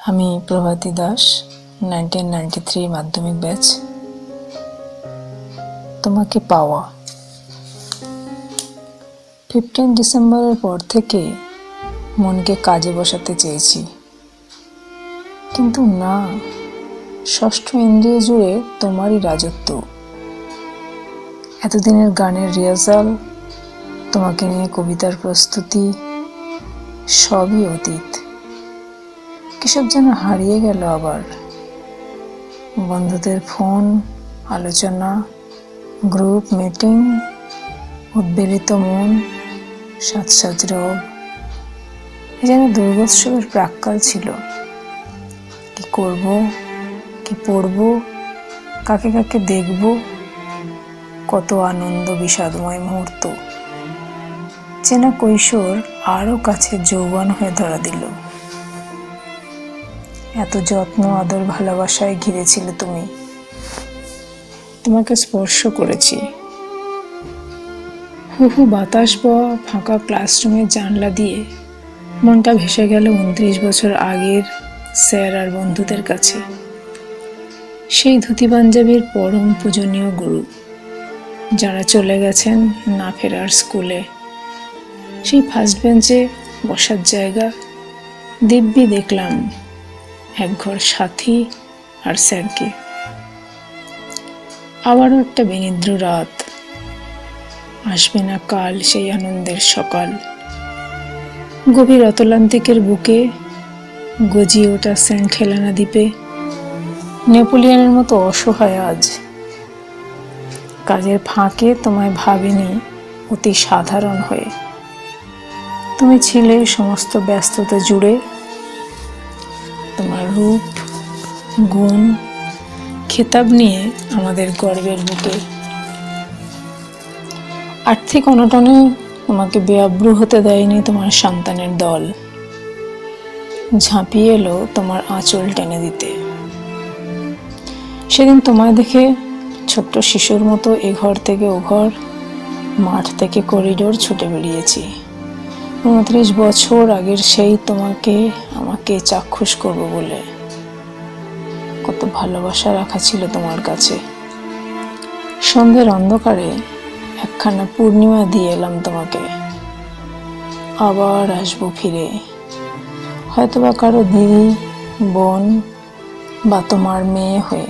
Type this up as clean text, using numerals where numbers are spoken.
আমি প্রভাতী দাস, 1993 মাধ্যমিক ব্যাচ। তোমাকে পাওয়া 15 ডিসেম্বরের পর থেকে মনকে কাজে বসাতে চেয়েছি, কিন্তু না, ষষ্ঠ ইন্দ্রিয় জুড়ে তোমারই রাজত্ব। এতদিনের গানের রিহার্সাল, তোমাকে নিয়ে কবিতার প্রস্তুতি, সবই অতীত। কিসব যেন হারিয়ে গেল আবার। বন্ধুদের ফোন, আলোচনা, গ্রুপ মিটিং, উদ্বেলিত মন, সাজ সাজ রব, এ যেন দুর্গোৎসবের প্রাক্কাল ছিল। কি করব, কি পড়ব, কাকে কাকে দেখব, কত আনন্দ বিষাদময় মুহূর্ত। চেনা কৈশোর আরও কাছে যৌবন হয়ে ধরা দিল। এত যত্ন, আদর, ভালোবাসায় ঘিরেছিলে তুমি। তোমাকে স্পর্শ করেছি। হু হু বাতাস বওয়া ফাঁকা ক্লাসরুমের জানলা দিয়ে মনটা ভেসে গেল 29 বছর আগের স্যার আর বন্ধুদের কাছে। সেই ধুতি পাঞ্জাবির পরম পূজনীয় গুরু, যারা চলে গেছেন না ফেরার স্কুলে। সেই ফার্স্ট বেঞ্চে বসার জায়গা দিব্যি দেখলাম একঘর সাথী আর স্যারকে। আবারও একটা বিনিদ্র রাত, আসবে না কাল সেই আনন্দের সকাল। গভীর অতলান্তিকের বুকে গজিয়ে ওঠা সেন্ট হেলেনা দ্বীপে নেপোলিয়নের মতো অসহায় আজ। কাজের ফাঁকে তোমায় ভাবিনি অতি সাধারণ হয়ে। তুমি ছিলে সমস্ত ব্যস্ততা জুড়ে। তোমার রূপ, গুণ, খেতাব নিয়ে আমাদের গর্বের বুকে। আর্থিক অনটনে তোমাকে বেআব্রু হতে দেয়নি তোমার সন্তানের দল। ঝাঁপিয়ে এলো তোমার আঁচল টেনে দিতে। সেদিন তোমায় দেখে ছোট্ট শিশুর মতো এ ঘর থেকে ও ঘর, মাঠ থেকে করিডোর ছুটে বেরিয়েছি। 29 বছর আগের সেই তোমাকে আমাকে চাক্ষুষ করব বলে। কত ভালোবাসা রাখা ছিল তোমার কাছে। সন্ধ্যের অন্ধকারে একখানা পূর্ণিমা দিয়ে এলাম তোমাকে। আবার আসবো ফিরে, হয়তোবা কারো দিদি, বোন বা তোমার মেয়ে হয়ে।